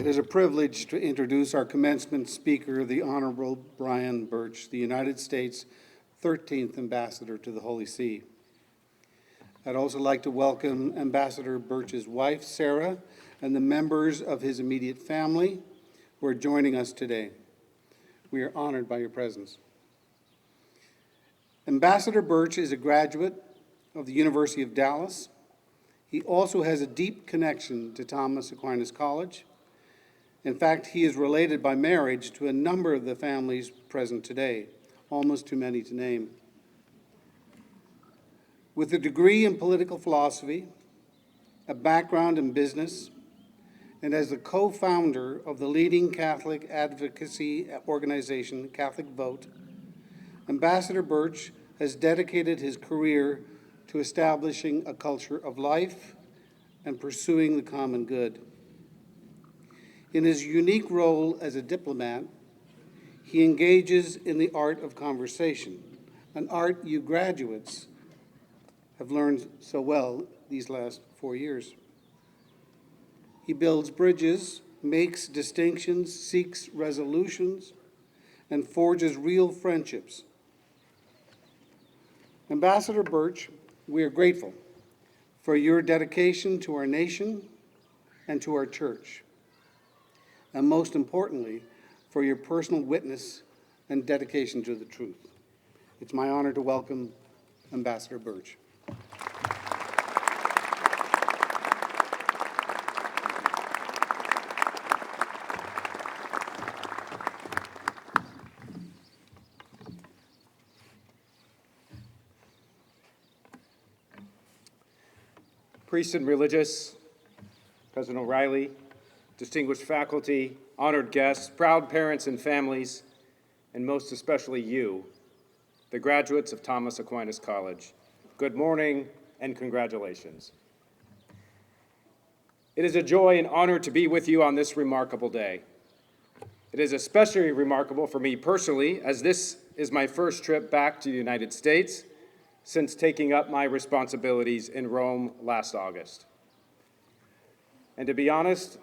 It is a privilege to introduce our commencement speaker, the Honorable Brian Burch, the United States 13th Ambassador to the Holy See. I'd also like to welcome Ambassador Burch's wife, Sarah, and the members of his immediate family who are joining us today. We are honored by your presence. Ambassador Burch is a graduate of the University of Dallas. He also has a deep connection to Thomas Aquinas College. In fact, he is related by marriage to a number of the families present today, almost too many to name. With a degree in political philosophy, a background in business, and as the co-founder of the leading Catholic advocacy organization, Catholic Vote, Ambassador Burch has dedicated his career to establishing a culture of life and pursuing the common good. In his unique role as a diplomat, he engages in the art of conversation, an art you graduates have learned so well these last 4 years. He builds bridges, makes distinctions, seeks resolutions, and forges real friendships. Ambassador Burch, we are grateful for your dedication to our nation and to our church, and most importantly, for your personal witness and dedication to the truth. It's my honor to welcome Ambassador Burch. Priests and religious, President O'Reilly, distinguished faculty, honored guests, proud parents and families, and most especially you, the graduates of Thomas Aquinas College, good morning and congratulations. It is a joy and honor to be with you on this remarkable day. It is especially remarkable for me personally, as this is my first trip back to the United States since taking up my responsibilities in Rome last August. And to be honest,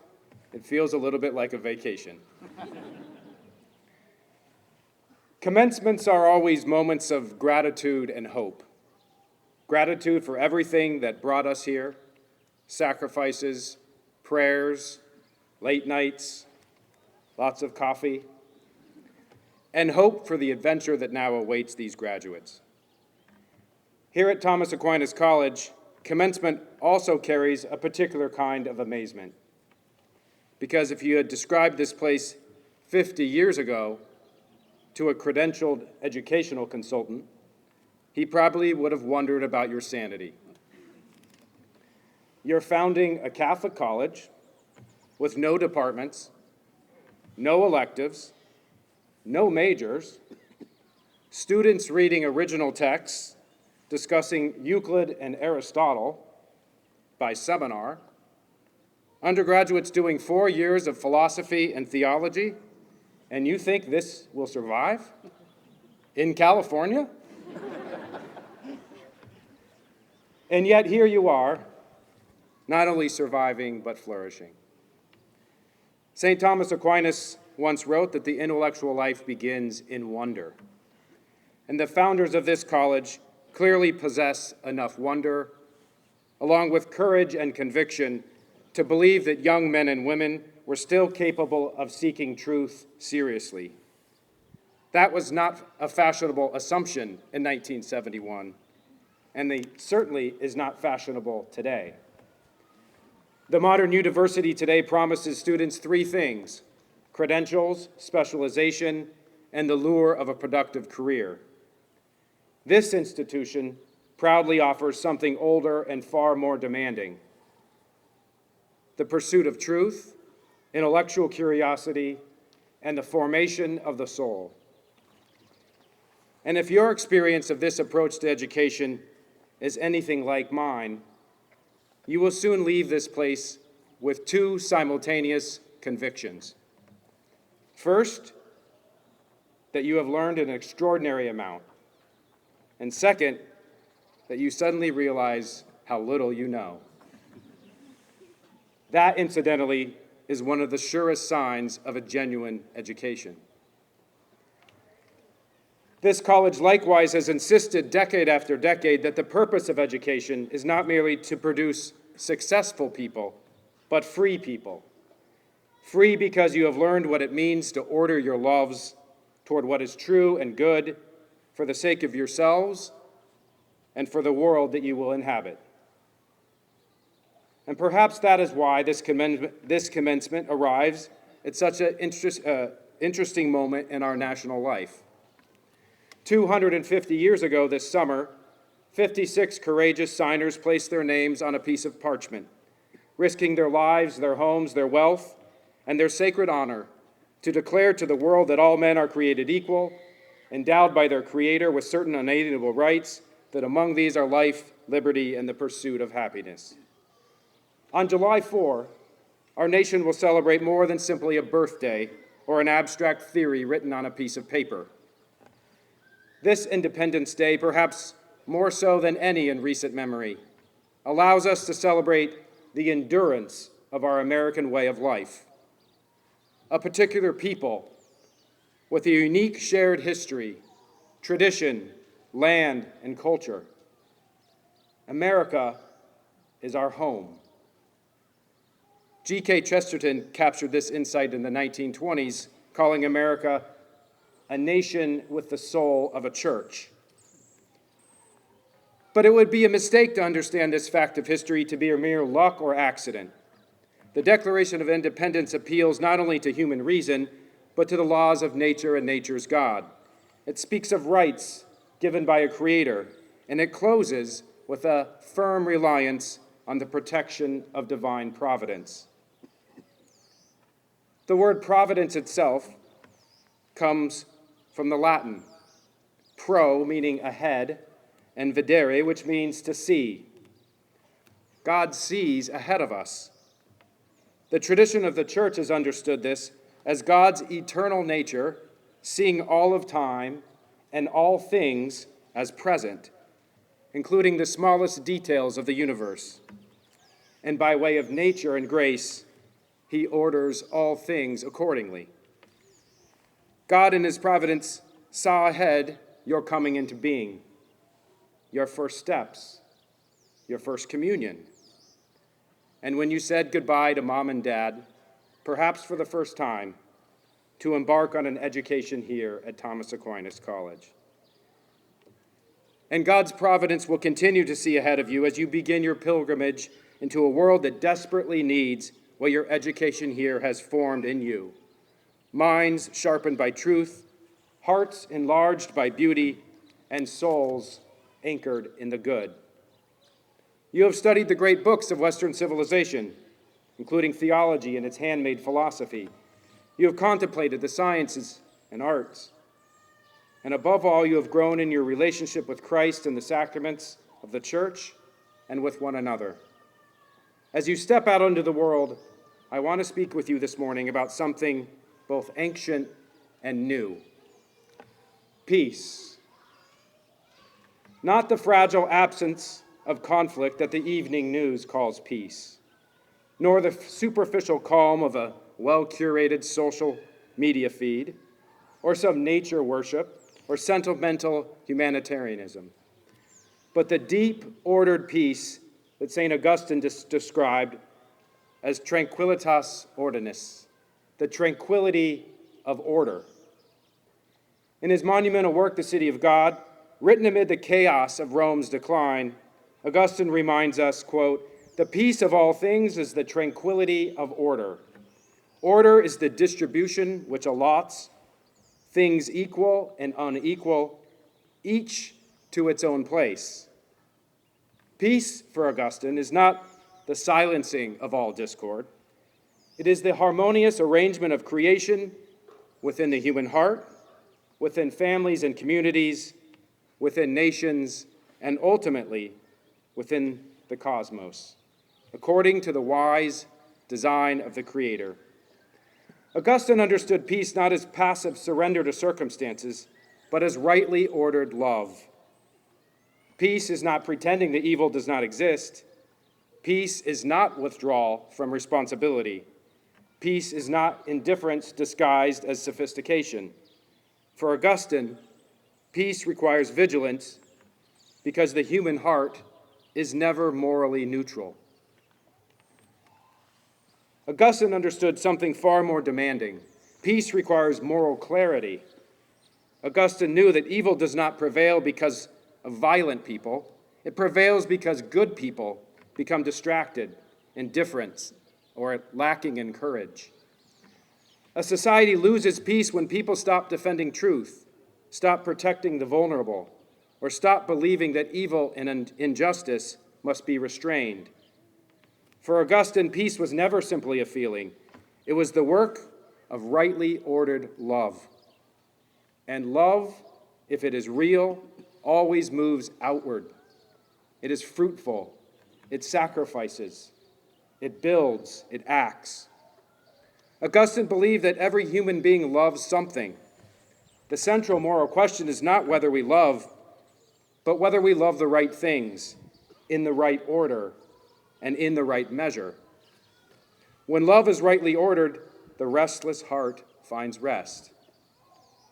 it feels a little bit like a vacation. Commencements are always moments of gratitude and hope. Gratitude for everything that brought us here, sacrifices, prayers, late nights, lots of coffee, and hope for the adventure that now awaits these graduates. Here at Thomas Aquinas College, commencement also carries a particular kind of amazement. Because if you had described this place 50 years ago to a credentialed educational consultant, he probably would have wondered about your sanity. You're founding a Catholic college with no departments, no electives, no majors, students reading original texts, discussing Euclid and Aristotle by seminar, undergraduates doing 4 years of philosophy and theology, and you think this will survive? In California? And yet here you are, not only surviving, but flourishing. St. Thomas Aquinas once wrote that the intellectual life begins in wonder. And the founders of this college clearly possess enough wonder, along with courage and conviction, to believe that young men and women were still capable of seeking truth seriously. That was not a fashionable assumption in 1971, and they certainly is not fashionable today. The modern university today promises students 3 things: credentials, specialization, and the lure of a productive career. This institution proudly offers something older and far more demanding: the pursuit of truth, intellectual curiosity, and the formation of the soul. And if your experience of this approach to education is anything like mine, you will soon leave this place with 2 simultaneous convictions. First, that you have learned an extraordinary amount. And second, that you suddenly realize how little you know. That, incidentally, is one of the surest signs of a genuine education. This college likewise has insisted decade after decade that the purpose of education is not merely to produce successful people, but free people. Free because you have learned what it means to order your loves toward what is true and good for the sake of yourselves and for the world that you will inhabit. And perhaps that is why this commencement arrives at such an interesting moment in our national life. 250 years ago this summer, 56 courageous signers placed their names on a piece of parchment, risking their lives, their homes, their wealth, and their sacred honor to declare to the world that all men are created equal, endowed by their Creator with certain unalienable rights, that among these are life, liberty, and the pursuit of happiness. On July 4, our nation will celebrate more than simply a birthday or an abstract theory written on a piece of paper. This Independence Day, perhaps more so than any in recent memory, allows us to celebrate the endurance of our American way of life. A particular people with a unique shared history, tradition, land, and culture. America is our home. G.K. Chesterton captured this insight in the 1920s, calling America a nation with the soul of a church. But it would be a mistake to understand this fact of history to be a mere luck or accident. The Declaration of Independence appeals not only to human reason, but to the laws of nature and nature's God. It speaks of rights given by a creator, and it closes with a firm reliance on the protection of divine providence. The word providence itself comes from the Latin, pro, meaning ahead, and videre, which means to see. God sees ahead of us. The tradition of the church has understood this as God's eternal nature, seeing all of time and all things as present, including the smallest details of the universe. And by way of nature and grace, he orders all things accordingly. God in his providence saw ahead your coming into being, your first steps, your first communion. And when you said goodbye to mom and dad, perhaps for the first time, to embark on an education here at Thomas Aquinas College. And God's providence will continue to see ahead of you as you begin your pilgrimage into a world that desperately needs what your education here has formed in you. Minds sharpened by truth, hearts enlarged by beauty, and souls anchored in the good. You have studied the great books of Western civilization, including theology and its handmade philosophy. You have contemplated the sciences and arts. And above all, you have grown in your relationship with Christ and the sacraments of the church and with one another. As you step out into the world, I want to speak with you this morning about something both ancient and new. Peace. Not the fragile absence of conflict that the evening news calls peace, nor the superficial calm of a well-curated social media feed, or some nature worship, or sentimental humanitarianism, but the deep, ordered peace that St. Augustine described as Tranquillitas Ordinis, the tranquility of order. In his monumental work, The City of God, written amid the chaos of Rome's decline, Augustine reminds us, quote, "The peace of all things is the tranquility of order. Order is the distribution which allots things equal and unequal, each to its own place." Peace, for Augustine, is not the silencing of all discord. It is the harmonious arrangement of creation within the human heart, within families and communities, within nations, and ultimately within the cosmos, according to the wise design of the Creator. Augustine understood peace not as passive surrender to circumstances, but as rightly ordered love. Peace is not pretending that evil does not exist. Peace is not withdrawal from responsibility. Peace is not indifference disguised as sophistication. For Augustine, peace requires vigilance because the human heart is never morally neutral. Augustine understood something far more demanding. Peace requires moral clarity. Augustine knew that evil does not prevail because of violent people. It prevails because good people become distracted, indifferent, or lacking in courage. A society loses peace when people stop defending truth, stop protecting the vulnerable, or stop believing that evil and injustice must be restrained. For Augustine, peace was never simply a feeling. It was the work of rightly ordered love. And love, if it is real, always moves outward. It is fruitful. It sacrifices. It builds. It acts. Augustine believed that every human being loves something. The central moral question is not whether we love, but whether we love the right things, in the right order, and in the right measure. When love is rightly ordered, the restless heart finds rest.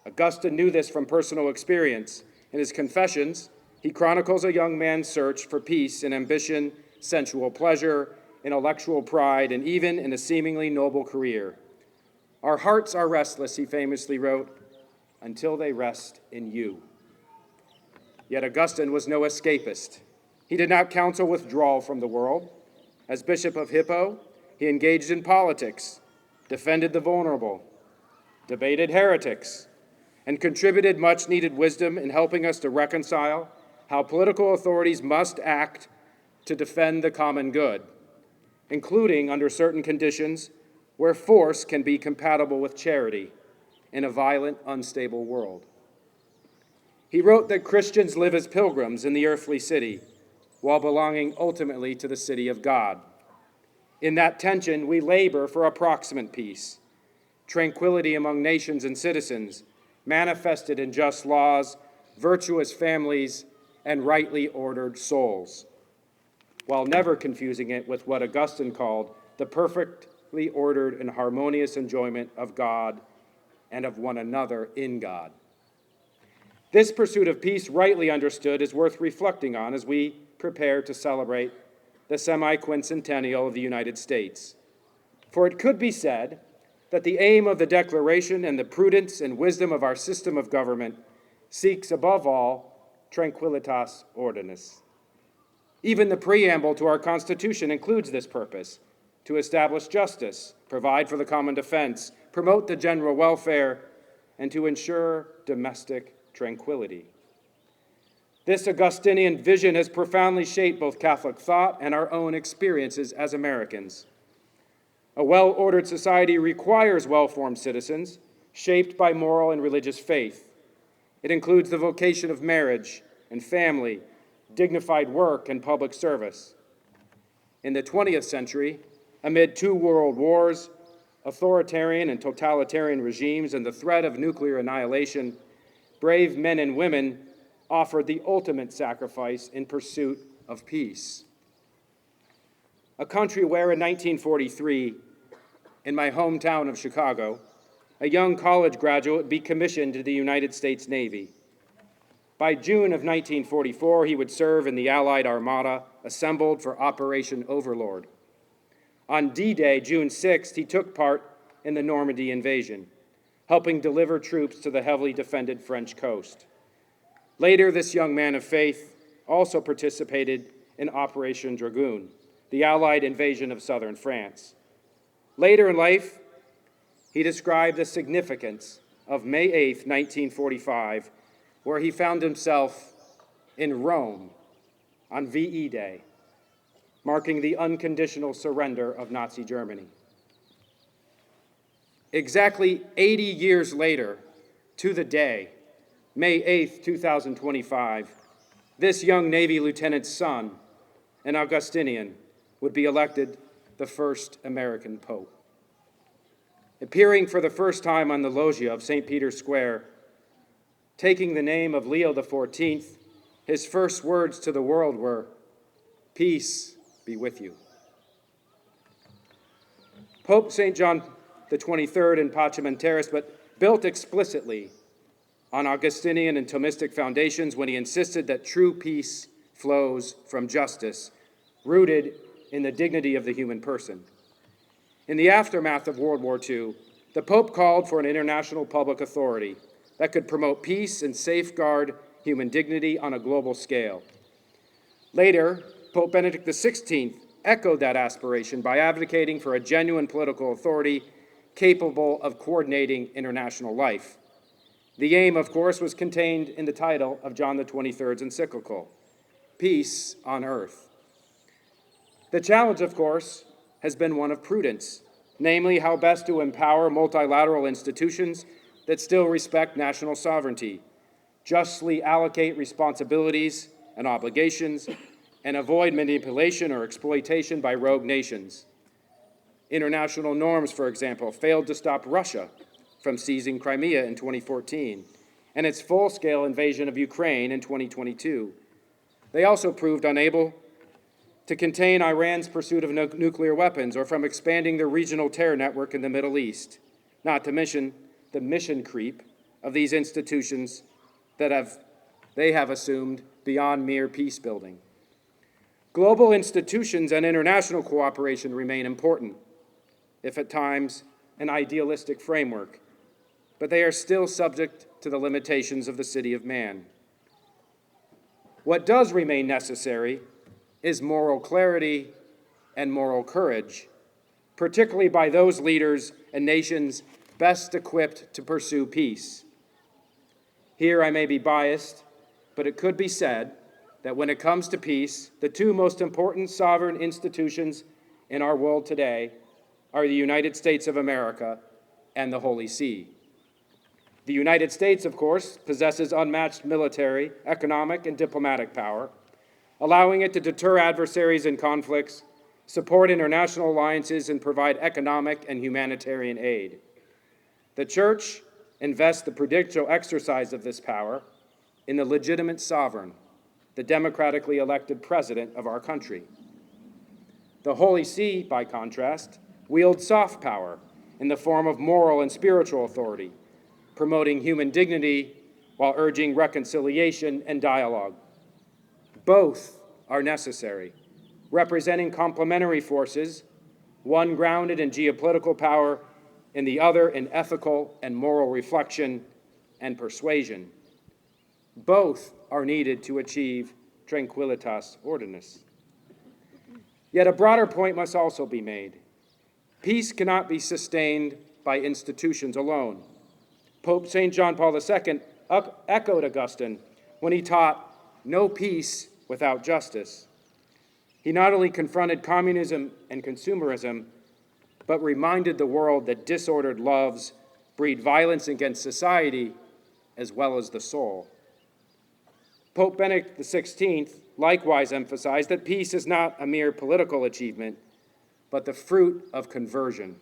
Augustine knew this from personal experience. In his Confessions, he chronicles a young man's search for peace in ambition, sensual pleasure, intellectual pride, and even in a seemingly noble career. Our hearts are restless, he famously wrote, until they rest in you. Yet Augustine was no escapist. He did not counsel withdrawal from the world. As Bishop of Hippo, he engaged in politics, defended the vulnerable, debated heretics, and contributed much-needed wisdom in helping us to reconcile how political authorities must act to defend the common good, including, under certain conditions, where force can be compatible with charity in a violent, unstable world. He wrote that Christians live as pilgrims in the earthly city, while belonging ultimately to the city of God. In that tension, we labor for approximate peace, tranquility among nations and citizens, manifested in just laws, virtuous families, and rightly ordered souls, while never confusing it with what Augustine called the perfectly ordered and harmonious enjoyment of God and of one another in God. This pursuit of peace, rightly understood, is worth reflecting on as we prepare to celebrate the semi-quincentennial of the United States. For it could be said that the aim of the Declaration and the prudence and wisdom of our system of government seeks above all Tranquillitas Ordinis. Even the preamble to our Constitution includes this purpose: to establish justice, provide for the common defense, promote the general welfare, and to ensure domestic tranquility. This Augustinian vision has profoundly shaped both Catholic thought and our own experiences as Americans. A well-ordered society requires well-formed citizens, shaped by moral and religious faith. It includes the vocation of marriage and family, dignified work, and public service. In the 20th century, amid 2 world wars, authoritarian and totalitarian regimes, and the threat of nuclear annihilation, brave men and women offered the ultimate sacrifice in pursuit of peace. A country where in 1943, in my hometown of Chicago, a young college graduate would be commissioned to the United States Navy. By June of 1944, he would serve in the Allied Armada assembled for Operation Overlord. On D-Day, June 6th, he took part in the Normandy invasion, helping deliver troops to the heavily defended French coast. Later, this young man of faith also participated in Operation Dragoon, the Allied invasion of southern France. Later in life, he described the significance of May 8th, 1945, where he found himself in Rome on VE Day, marking the unconditional surrender of Nazi Germany. Exactly 80 years later, to the day, May 8th, 2025, this young Navy lieutenant's son, an Augustinian, would be elected the first American Pope. Appearing for the first time on the loggia of St. Peter's Square, taking the name of Leo XIV, his first words to the world were, "Peace be with you." Pope St. John the 23rd and Pachamentaris, but built explicitly on Augustinian and Thomistic foundations when he insisted that true peace flows from justice, rooted in the dignity of the human person. In the aftermath of World War II, the Pope called for an international public authority that could promote peace and safeguard human dignity on a global scale. Later, Pope Benedict XVI echoed that aspiration by advocating for a genuine political authority capable of coordinating international life. The aim, of course, was contained in the title of John XXIII's encyclical, Peace on Earth. The challenge, of course, has been one of prudence, namely how best to empower multilateral institutions that still respect national sovereignty, justly allocate responsibilities and obligations, and avoid manipulation or exploitation by rogue nations. International norms, for example, failed to stop Russia from seizing Crimea in 2014 and its full-scale invasion of Ukraine in 2022. They also proved unable to contain Iran's pursuit of nuclear weapons or from expanding their regional terror network in the Middle East, not to mention the mission creep of these institutions that they have assumed beyond mere peace building. Global institutions and international cooperation remain important, if at times an idealistic framework, but they are still subject to the limitations of the city of man. What does remain necessary is moral clarity and moral courage, particularly by those leaders and nations best equipped to pursue peace. Here I may be biased, but it could be said that when it comes to peace, the two most important sovereign institutions in our world today are the United States of America and the Holy See. The United States, of course, possesses unmatched military, economic, and diplomatic power, allowing it to deter adversaries and conflicts, support international alliances, and provide economic and humanitarian aid. The Church invests the prudential exercise of this power in the legitimate sovereign, the democratically elected president of our country. The Holy See, by contrast, wields soft power in the form of moral and spiritual authority, promoting human dignity while urging reconciliation and dialogue. Both are necessary, representing complementary forces, one grounded in geopolitical power and the other in ethical and moral reflection and persuasion. Both are needed to achieve Tranquillitas Ordinis. Yet a broader point must also be made. Peace cannot be sustained by institutions alone. Pope St. John Paul II echoed Augustine when he taught, "No peace without justice." He not only confronted communism and consumerism, but reminded the world that disordered loves breed violence against society as well as the soul. Pope Benedict XVI likewise emphasized that peace is not a mere political achievement, but the fruit of conversion.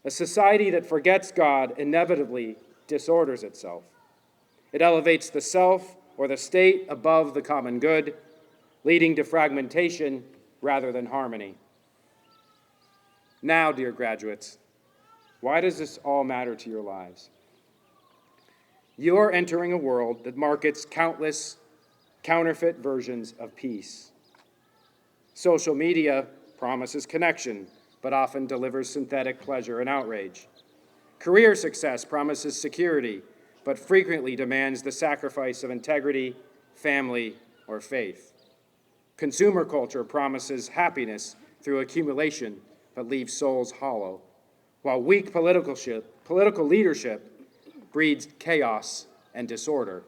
A society that forgets God inevitably disorders itself. It elevates the self or the state above the common good, leading to fragmentation rather than harmony. Now, dear graduates, why does this all matter to your lives? You're entering a world that markets countless counterfeit versions of peace. Social media promises connection, but often delivers synthetic pleasure and outrage. Career success promises security, but frequently demands the sacrifice of integrity, family, or faith. Consumer culture promises happiness through accumulation, but leaves souls hollow, while weak political leadership breeds chaos and disorder.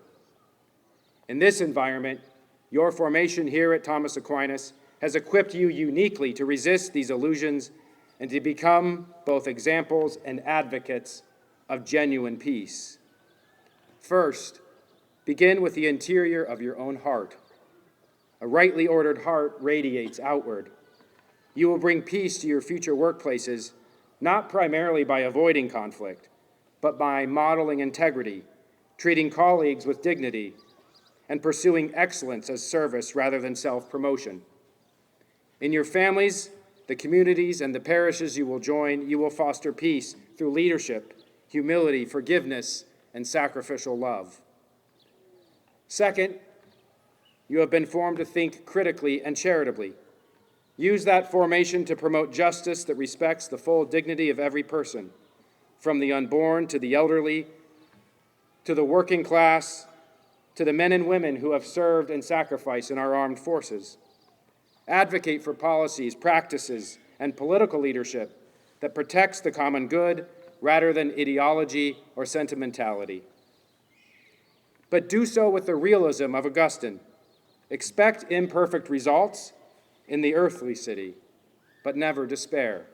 In this environment, your formation here at Thomas Aquinas has equipped you uniquely to resist these illusions and to become both examples and advocates of genuine peace. First, begin with the interior of your own heart. A rightly ordered heart radiates outward. You will bring peace to your future workplaces, not primarily by avoiding conflict, but by modeling integrity, treating colleagues with dignity, and pursuing excellence as service rather than self-promotion. In your families, the communities and the parishes you will join, you will foster peace through leadership, humility, forgiveness, and sacrificial love. Second, you have been formed to think critically and charitably. Use that formation to promote justice that respects the full dignity of every person, from the unborn to the elderly, to the working class, to the men and women who have served and sacrificed in our armed forces. Advocate for policies, practices, and political leadership that protects the common good rather than ideology or sentimentality. But do so with the realism of Augustine. Expect imperfect results in the earthly city, but never despair.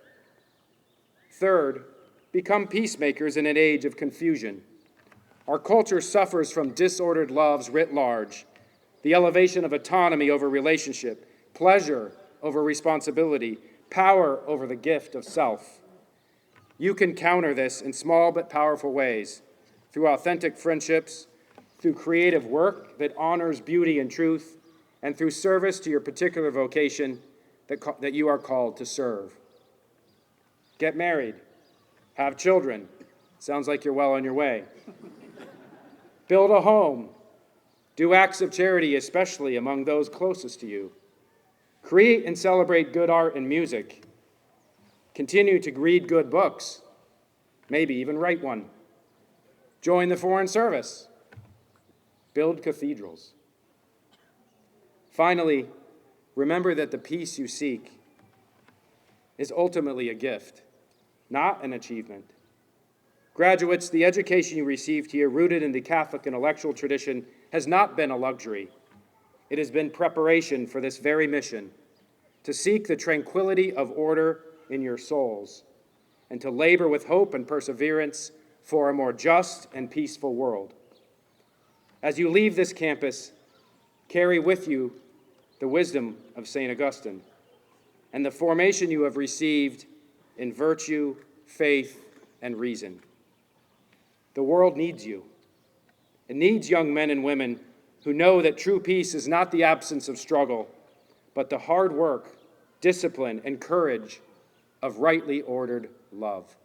Third, become peacemakers in an age of confusion. Our culture suffers from disordered loves writ large, the elevation of autonomy over relationship, pleasure over responsibility, power over the gift of self. You can counter this in small but powerful ways, through authentic friendships, through creative work that honors beauty and truth, and through service to your particular vocation that you are called to serve. Get married. Have children. Sounds like you're well on your way. Build a home. Do acts of charity, especially among those closest to you. Create and celebrate good art and music. Continue to read good books. Maybe even write one. Join the Foreign Service. Build cathedrals. Finally, remember that the peace you seek is ultimately a gift, not an achievement. Graduates, the education you received here, rooted in the Catholic intellectual tradition, has not been a luxury. It has been preparation for this very mission, to seek the tranquility of order in your souls, and to labor with hope and perseverance for a more just and peaceful world. As you leave this campus, carry with you the wisdom of St. Augustine and the formation you have received in virtue, faith, and reason. The world needs you. It needs young men and women who know that true peace is not the absence of struggle, but the hard work, discipline, and courage of rightly ordered love.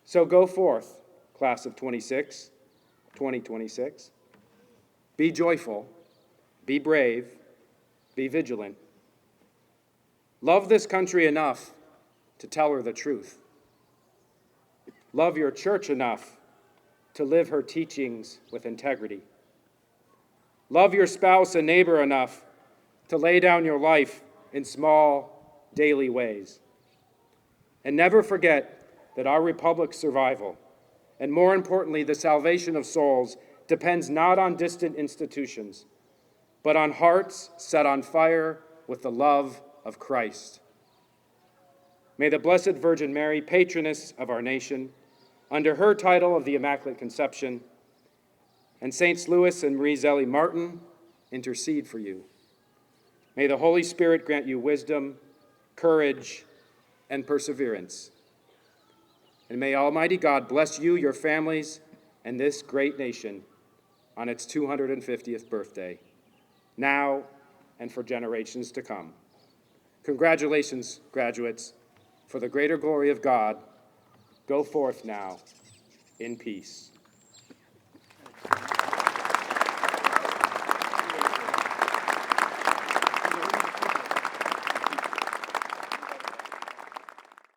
So go forth, class of 2026. Be joyful, be brave, be vigilant. Love this country enough to tell her the truth. Love your church enough to live her teachings with integrity. Love your spouse and neighbor enough to lay down your life in small, daily ways. And never forget that our republic's survival, and more importantly, the salvation of souls, depends not on distant institutions, but on hearts set on fire with the love of Christ. May the Blessed Virgin Mary, patroness of our nation, under her title of the Immaculate Conception, and Saints Louis and Marie Zélie Martin intercede for you. May the Holy Spirit grant you wisdom, courage, and perseverance. And may Almighty God bless you, your families, and this great nation on its 250th birthday, now and for generations to come. Congratulations, graduates. For the greater glory of God, go forth now in peace.